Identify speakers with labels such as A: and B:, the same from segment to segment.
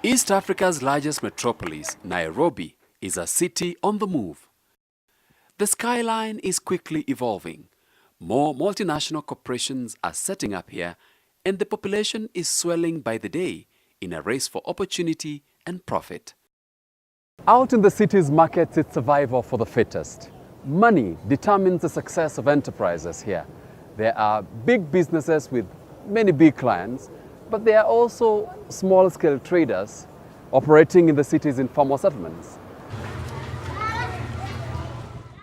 A: East Africa's largest metropolis, Nairobi, is a city on the move. The skyline is quickly evolving. More multinational corporations are setting up here, and the population is swelling by the day in a race for opportunity and profit. Out in the city's markets, it's survival for the fittest. Money determines the success of enterprises here. There are big businesses with many big clients, but there are also small-scale traders operating in the city's informal settlements.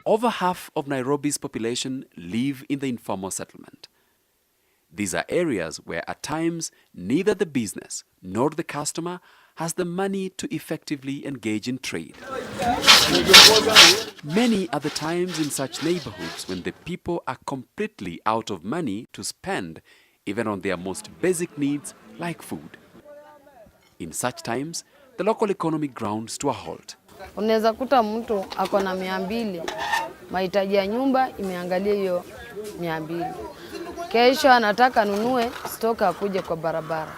A: Over half of Nairobi's population live in the informal settlement. These are areas where at times neither the business nor the customer has the money to effectively engage in trade. Many are the times in such neighborhoods when the people are completely out of money to spend even on their most basic needs like food. In such times, the local economy grounds to a halt.
B: Unaweza kuta mtu ako na 200, mahitaji ya nyumba imeangalia hiyo 200. Kesho anataka nunue stoka akuje kwa barabara.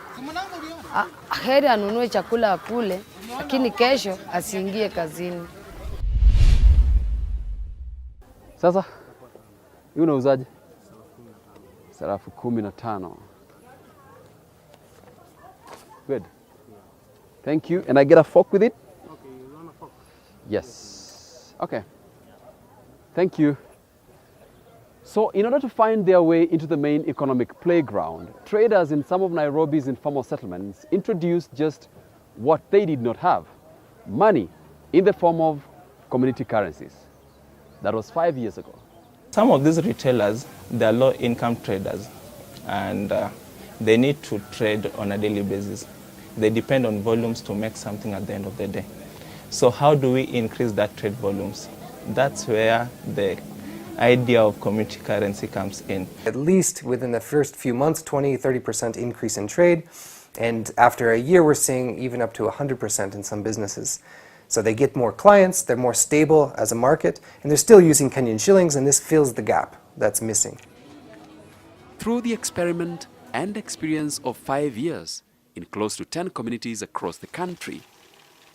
B: Heri anunue chakula akule, lakini kesho asiingie kazini.
A: Sasa, hii unauzaje? Sarafu 15. Good. Thank you. And I get a fork with it?
C: Okay, you want a fork?
A: Yes. Okay. Thank you. So, in order to find their way into the main economic playground, traders in some of Nairobi's informal settlements introduced just what they did not have: money in the form of community currencies. That was 5 years ago.
D: Some of these retailers, they are low-income traders, and they need to trade on a daily basis. They depend on volumes to make something at the end of the day. So how do we increase that trade volumes? That's where the idea of community currency comes in.
E: At least within the first few months, 20–30% increase in trade, and after a year we're seeing even up to 100% in some businesses. So they get more clients, they're more stable as a market, and they're still using Kenyan shillings, and this fills the gap that's missing.
A: Through the experiment and experience of 5 years in close to 10 communities across the country,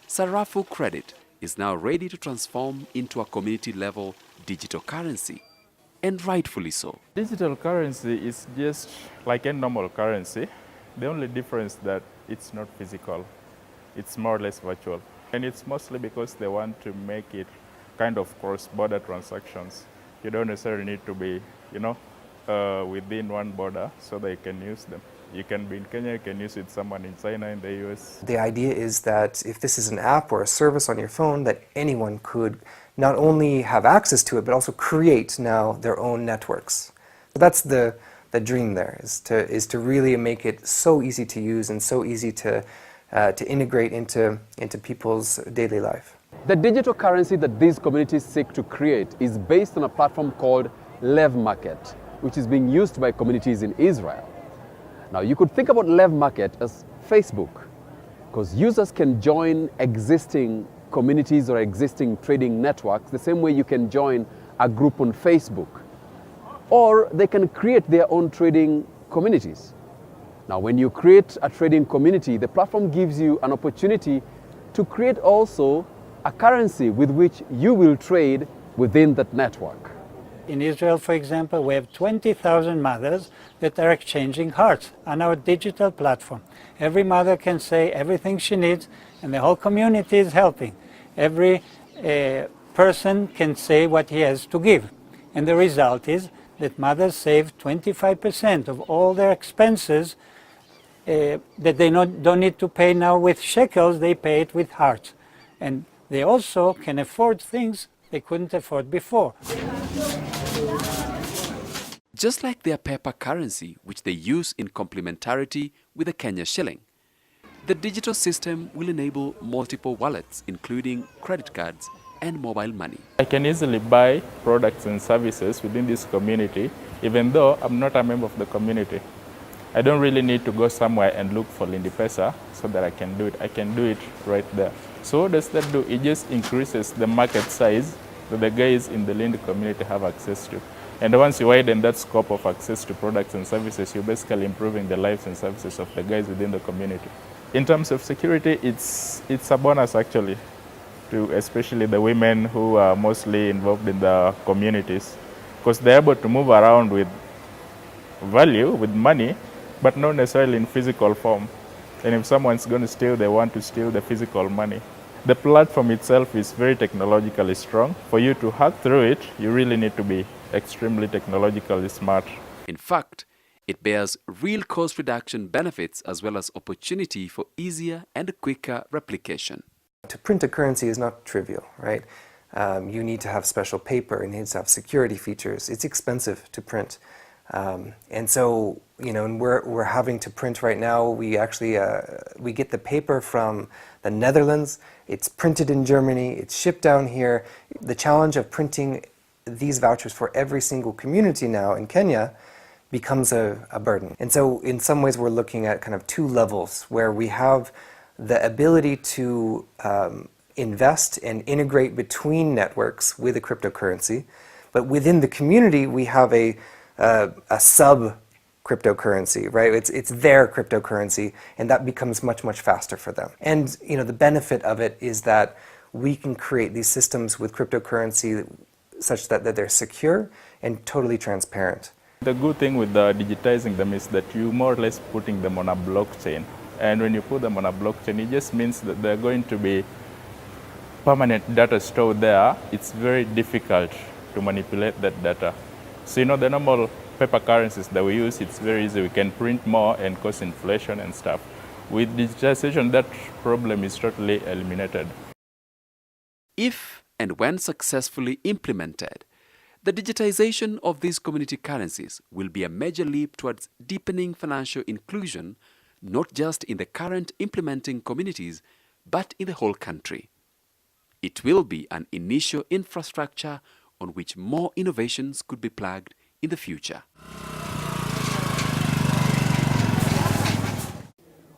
A: Sarafu Credit is now ready to transform into a community-level digital currency, and rightfully so.
F: Digital currency is just like a normal currency. The only difference that it's not physical. It's more or less virtual. And it's mostly because they want to make it kind of cross-border transactions. You don't necessarily need to be, within one border so they can use them. You can be in Kenya, you can use it with someone in China, in the US.
E: The idea is that if this is an app or a service on your phone, that anyone could not only have access to it, but also create now their own networks. That's the dream there, is to really make it so easy to use and so easy to integrate into people's daily life.
A: The digital currency that these communities seek to create is based on a platform called Lev Market, which is being used by communities in Israel. Now, you could think about Lev Market as Facebook, because users can join existing communities or existing trading networks the same way you can join a group on Facebook. Or they can create their own trading communities. Now, when you create a trading community, the platform gives you an opportunity to create also a currency with which you will trade within that network.
C: In Israel, for example, we have 20,000 mothers that are exchanging hearts on our digital platform. Every mother can say everything she needs, and the whole community is helping. Every person can say what he has to give. And the result is that mothers save 25% of all their expenses that they don't need to pay now with shekels, they pay it with hearts. And they also can afford things they couldn't afford before.
A: Just like their paper currency, which they use in complementarity with the Kenya shilling, the digital system will enable multiple wallets, including credit cards and mobile money.
F: I can easily buy products and services within this community, even though I'm not a member of the community. I don't really need to go somewhere and look for Lindi Pesa so that I can do it. I can do it right there. So what does that do? It just increases the market size that the guys in the Lindi community have access to. And once you widen that scope of access to products and services, you're basically improving the lives and services of the guys within the community. In terms of security, it's a bonus actually, to especially the women who are mostly involved in the communities, because they're able to move around with value, with money, but not necessarily in physical form. And if someone's going to steal, they want to steal the physical money. The platform itself is very technologically strong. For you to hack through it, you really need to be extremely technologically smart.
A: In fact, it bears real cost reduction benefits as well as opportunity for easier and quicker replication.
E: To print a currency is not trivial, right? You need to have special paper, it needs to have security features. It's expensive to print. And so, you know, and we're having to print right now. We actually, we get the paper from the Netherlands. It's printed in Germany. It's shipped down here. The challenge of printing these vouchers for every single community now in Kenya becomes a burden. And so in some ways we're looking at kind of two levels where we have the ability to invest and integrate between networks with a cryptocurrency, but within the community we have a sub cryptocurrency, right? It's their cryptocurrency, and that becomes much, much faster for them. And you know, the benefit of it is that we can create these systems with cryptocurrency such that they're secure and totally transparent.
F: The good thing with digitizing them is that you more or less putting them on a blockchain. And when you put them on a blockchain, it just means that they're going to be permanent data stored there. It's very difficult to manipulate that data. So you know, the normal paper currencies that we use, it's very easy. We can print more and cause inflation and stuff. With digitization, that problem is totally eliminated.
A: If and when successfully implemented, the digitization of these community currencies will be a major leap towards deepening financial inclusion, not just in the current implementing communities, but in the whole country. It will be an initial infrastructure on which more innovations could be plugged in the future.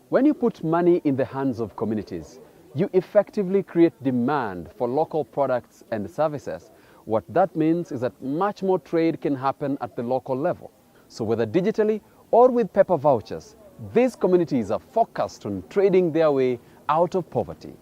A: When you put money in the hands of communities, you effectively create demand for local products and services. What that means is that much more trade can happen at the local level. So whether digitally or with paper vouchers, these communities are focused on trading their way out of poverty.